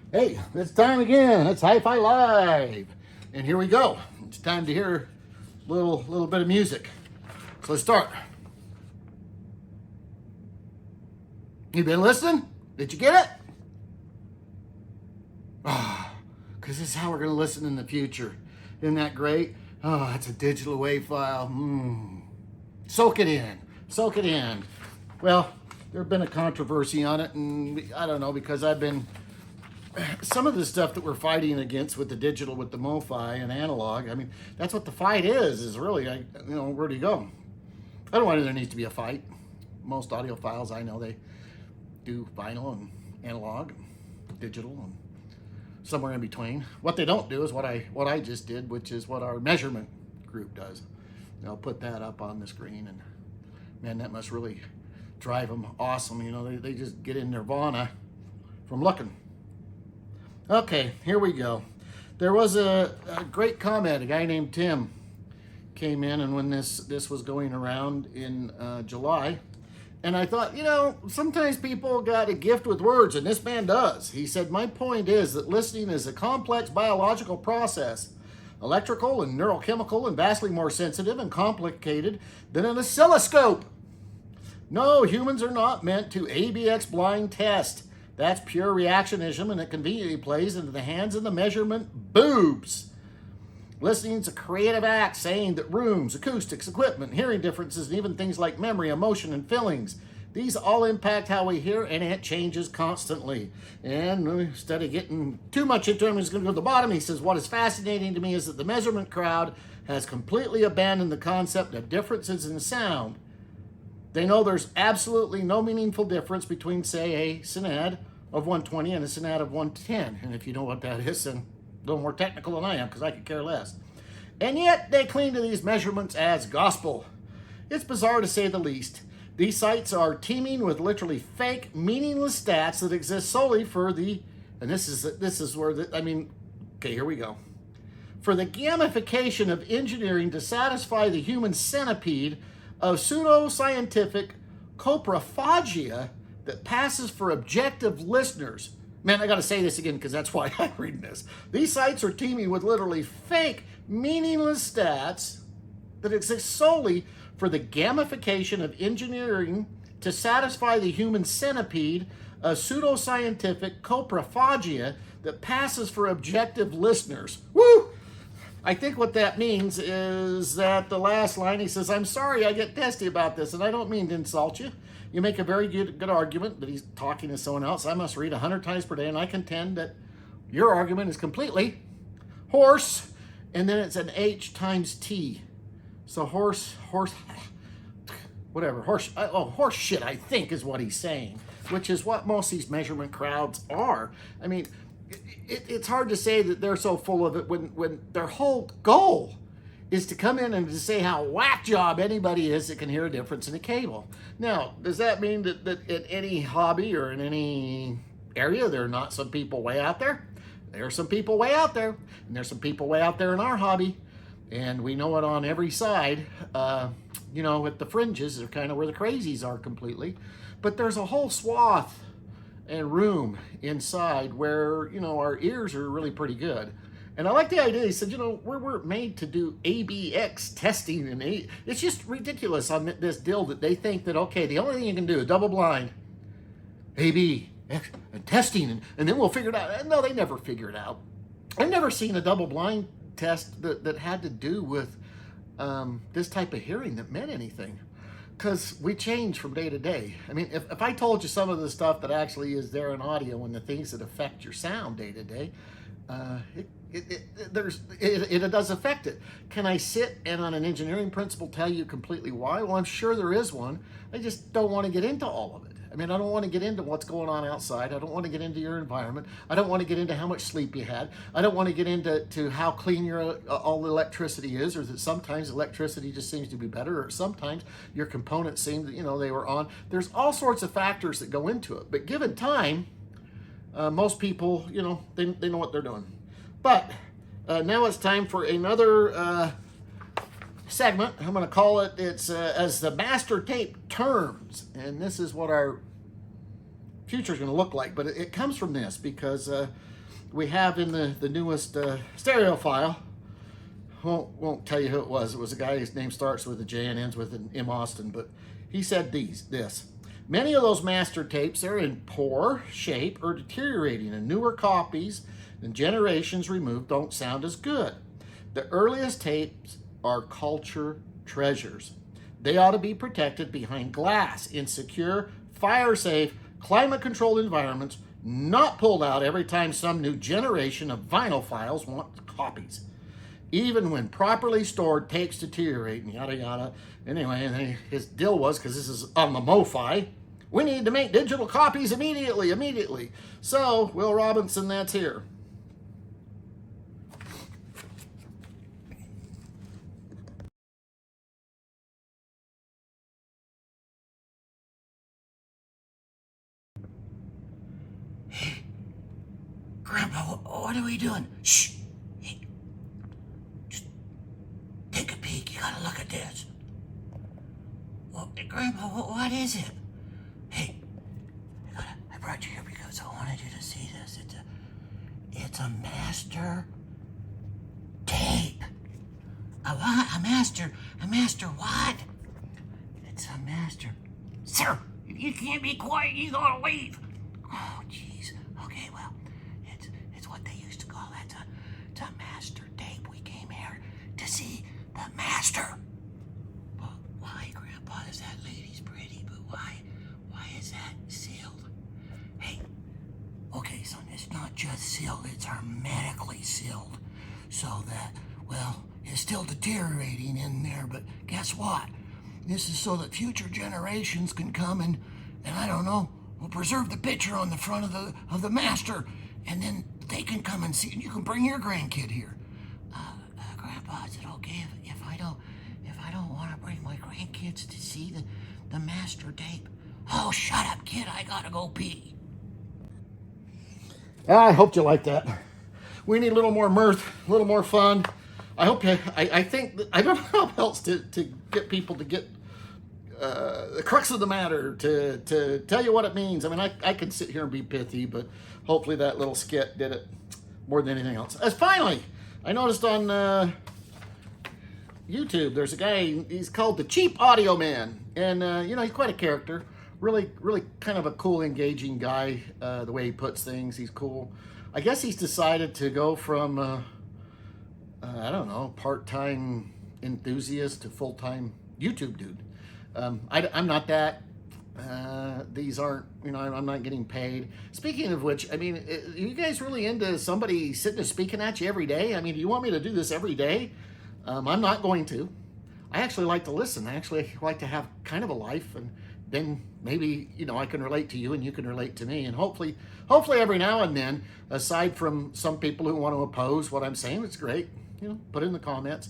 Hey, it's time again. It's Hi-Fi Live. And here we go. It's time to hear a little bit of music. So let's start. You been listening? Did you get it? Because this is how we're going to listen in the future. Isn't that great? Oh, it's a digital WAV file. Soak it in. Soak it in. Well, there's been a controversy on it, and I don't know, because some of the stuff that we're fighting against with the digital, with the MOFI and analog, I mean, that's what the fight is really, where do you go? I don't know why there needs to be a fight. Most audiophiles I know, they do vinyl and analog and digital and somewhere in between. What they don't do is what I just did, which is what our measurement group does. I'll put that up on the screen, and man, that must really drive them awesome. They just get in nirvana from looking. Okay, here we go. There was a great comment. A guy named Tim came in, and when this was going around in July, and I thought, sometimes people got a gift with words, and this man does. He said, my point is that listening is a complex biological process, electrical and neurochemical, and vastly more sensitive and complicated than an oscilloscope. No, humans are not meant to ABX blind test. That's pure reactionism, and it conveniently plays into the hands of the measurement boobs. Listening is a creative act, saying that rooms, acoustics, equipment, hearing differences, and even things like memory, emotion, and feelings, these all impact how we hear, and it changes constantly. And instead of getting too much into him, he's going to go to the bottom. He says, what is fascinating to me is that the measurement crowd has completely abandoned the concept of differences in sound. They know there's absolutely no meaningful difference between, say, a synad of 120 and a synad of 110. And if you know what that is, then a little more technical than I am, because I could care less. And yet they cling to these measurements as gospel. It's bizarre to say the least. These sites are teeming with literally fake, meaningless stats that exist solely for the, and this is where okay, here we go. For the gamification of engineering to satisfy the human centipede of pseudo-scientific coprophagia that passes for objective listeners. Man, I got to say this again because that's why I'm reading this. These sites are teeming with literally fake, meaningless stats that exist solely for the gamification of engineering to satisfy the human centipede of pseudo-scientific coprophagia that passes for objective listeners. Woo! I think what that means is that the last line, he says, I'm sorry I get testy about this, and I don't mean to insult you. You make a very good argument that he's talking to someone else. I must read 100 times per day, and I contend that your argument is completely horse, and then it's an H times T. So horse, whatever, horse shit, I think is what he's saying, which is what most of these measurement crowds are. I mean, it's hard to say that they're so full of it when their whole goal is to come in and to say how whack job anybody is that can hear a difference in a cable. Now, does that mean that in any hobby or in any area there are not some people way out there? There are some people way out there, and there's some people way out there in our hobby, and we know it on every side. With the fringes, they're kind of where the crazies are completely, but there's a whole swath and room inside where, our ears are really pretty good. And I like the idea. He said, we're made to do ABX testing, and it's just ridiculous on this deal that they think that, okay, the only thing you can do is double blind AB and testing, and then we'll figure it out. No, they never figure it out. I've never seen a double blind test that had to do with this type of hearing that meant anything. Because we change from day to day. I mean, if I told you some of the stuff that actually is there in audio and the things that affect your sound day to day, it does affect it. Can I sit and on an engineering principle tell you completely why? Well, I'm sure there is one. I just don't want to get into all of it. I mean, I don't want to get into what's going on outside. I don't want to get into your environment. I don't want to get into how much sleep you had. I don't want to get into how clean your all the electricity is, or that sometimes electricity just seems to be better, or sometimes your components seem that, they were on. There's all sorts of factors that go into it. But given time, most people, they know what they're doing. But now it's time for another segment. I'm going to call it, it's as the master tape turns. And this is what our future is going to look like. But it comes from this because we have in the newest Audiophile. Won't tell you who it was. It was a guy whose name starts with a J and ends with an M. Austin, but he said this. Many of those master tapes are in poor shape or deteriorating, and newer copies and generations removed don't sound as good. The earliest tapes are culture treasures. They ought to be protected behind glass in secure, fire-safe, climate-controlled environments, not pulled out every time some new generation of vinyl files want copies. Even when properly stored, tapes deteriorate and yada yada. Anyway, and his deal was, because this is on the MOFI, we need to make digital copies immediately. So, Will Robinson, that's here. Hey, Grandpa, what are we doing? Shh. Hey, just take a peek. You gotta look at this. Well, Grandpa, what is it? Hey, I brought you here because I wanted you to see this. It's a master tape. A what? A master what? It's a master. Sir, you can't be quiet. You gotta leave. Oh, jeez. Okay, well, it's what they used to call that. It's a master tape. We came here to see the master. But why, Grandpa? Is that lady's pretty? But why is that sealed? Hey, okay, son, it's not just sealed. It's hermetically sealed. So that, well, it's still deteriorating in there. But guess what? This is so that future generations can come and I don't know, we'll preserve the picture on the front of the master, and then they can come and see, and you can bring your grandkid here. Grandpa, is it okay if I don't want to bring my grandkids to see the master tape? Oh, shut up, kid! I gotta go pee. I hope you like that. We need a little more mirth, a little more fun. I hope you. I think I don't know how else to get people to get the crux of the matter, to tell you what it means. I mean, I could sit here and be pithy, but hopefully that little skit did it more than anything else. As finally, I noticed on YouTube, there's a guy, he's called the cheapaudioman, and he's quite a character. Really kind of a cool, engaging guy. The way he puts things, he's cool. I guess he's decided to go from I don't know, part-time enthusiast to full-time YouTube dude. I'm not that. These aren't, I'm not getting paid. Speaking of which, I mean, are you guys really into somebody sitting and speaking at you every day? I mean, do you want me to do this every day? I'm not going to. I actually like to listen. I actually like to have kind of a life, and then maybe, I can relate to you and you can relate to me. And hopefully every now and then, aside from some people who want to oppose what I'm saying, it's great. Put it in the comments.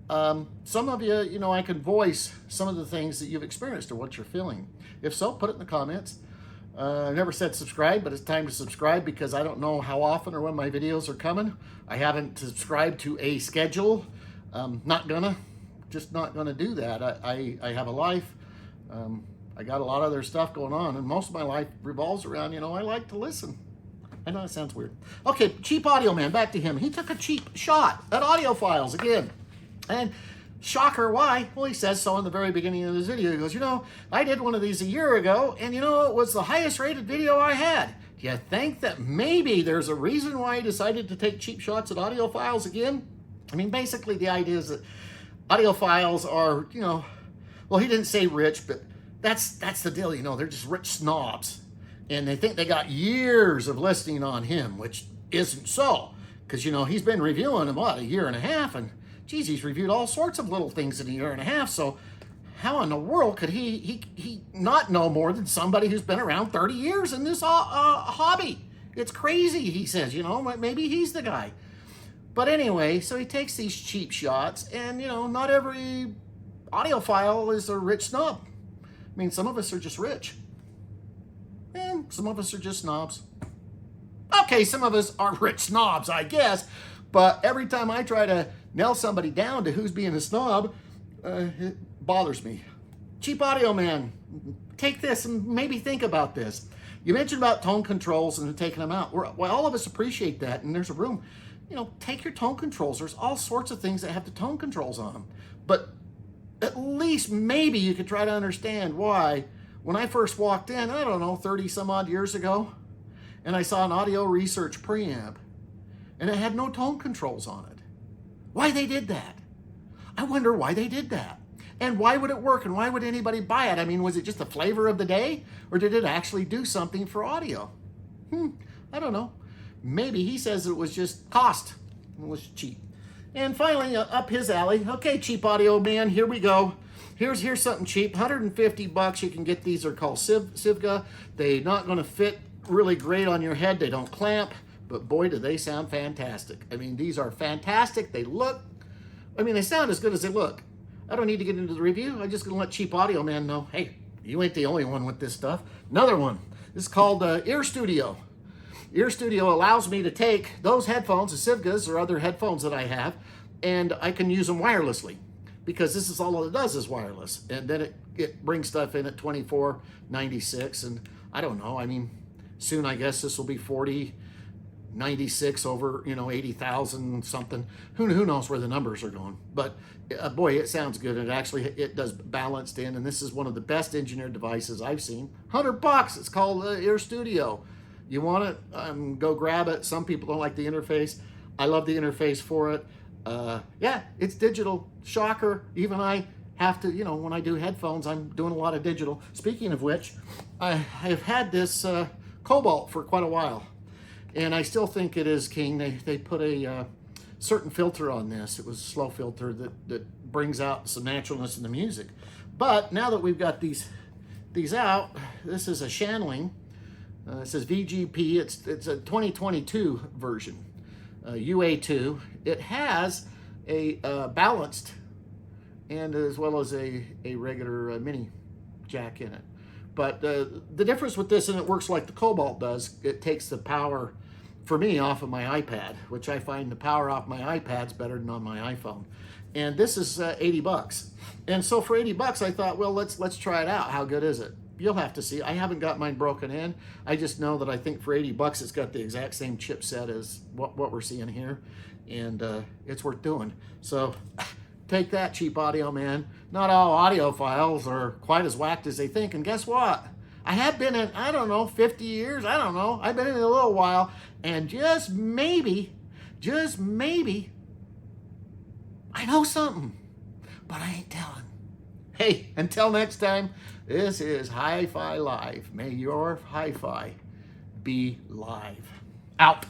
Some of you, I can voice some of the things that you've experienced or what you're feeling. If so, put it in the comments. I never said subscribe, but it's time to subscribe because I don't know how often or when my videos are coming. I haven't subscribed to a schedule. Just not gonna do that. I have a life. I got a lot of other stuff going on, and most of my life revolves around, I like to listen. I know it sounds weird. Okay, cheapaudioman, back to him. He took a cheap shot at audiophiles again. And shocker, why? Well, he says so in the very beginning of this video. He goes, I did one of these a year ago, and it was the highest rated video I had. Do you think that maybe there's a reason why he decided to take cheap shots at audiophiles again? I mean, basically the idea is that audiophiles are, well, he didn't say rich, but that's the deal, they're just rich snobs. And they think they got years of listening on him, which isn't so. Because, he's been reviewing them, a year and a half, and geez, he's reviewed all sorts of little things in a year and a half. So how in the world could he not know more than somebody who's been around 30 years in this hobby? It's crazy, he says, maybe he's the guy. But anyway, so he takes these cheap shots, and, not every audiophile is a rich snob. I mean, some of us are just rich. And some of us are just snobs. Okay, some of us are rich snobs, I guess. But every time I try to nail somebody down to who's being a snob, it bothers me. Cheapaudioman, take this and maybe think about this. You mentioned about tone controls and taking them out. Well, all of us appreciate that, and there's a room. You know, take your tone controls. There's all sorts of things that have the tone controls on them. But at least maybe you could try to understand why, when I first walked in, I don't know, 30 some odd years ago, and I saw an audio research preamp, and it had no tone controls on it. Why they did that? I wonder why they did that. And why would it work? And why would anybody buy it? I mean, was it just the flavor of the day? Or did it actually do something for audio? I don't know. Maybe he says it was just cost. It was cheap. And finally, up his alley. Okay, cheap audio man, here we go. Here's something cheap. $150. You can get these. They're called Sivga. They're not going to fit really great on your head. They don't clamp. But boy, do they sound fantastic. I mean, these are fantastic. They look, I mean, they sound as good as they look. I don't need to get into the review. I'm just going to let Cheap Audio Man know, hey, you ain't the only one with this stuff. Another one. This is called Ear Studio. Ear Studio allows me to take those headphones, the Sivgas or other headphones that I have, and I can use them wirelessly, because this is all it does is wireless. And then it brings stuff in at $24.96, and I don't know. I mean, soon I guess this will be $40.96 over, 80,000 something. Who knows where the numbers are going? But boy, it sounds good. It does balanced in, and this is one of the best engineered devices I've seen. $100. It's called Ear Studio. You want it? Go grab it. Some people don't like the interface. I love the interface for it. Yeah, it's digital. Shocker. Even I have to, when I do headphones, I'm doing a lot of digital. Speaking of which, I've had this Cobalt for quite a while, and I still think it is king. They put a certain filter on this. It was a slow filter that brings out some naturalness in the music. But now that we've got these out, this is a channeling. It says VGP. It's a 2022 version, UA2. It has a balanced and as well as a regular mini jack in it. But the difference with this, and it works like the Cobalt does, it takes the power for me off of my iPad, which I find the power off my iPad's better than on my iPhone. And this is $80. And so for $80, I thought, well, let's try it out. How good is it? You'll have to see. I haven't got mine broken in. I just know that I think for $80, it's got the exact same chipset as what we're seeing here, and it's worth doing. So take that, Cheap Audio Man. Not all audiophiles are quite as whacked as they think. And guess what? I have been in, I don't know, 50 years. I don't know. I've been in it a little while, and just maybe, I know something, but I ain't telling. Hey, until next time, this is Hi-Fi Live. May your hi-fi be live. Out.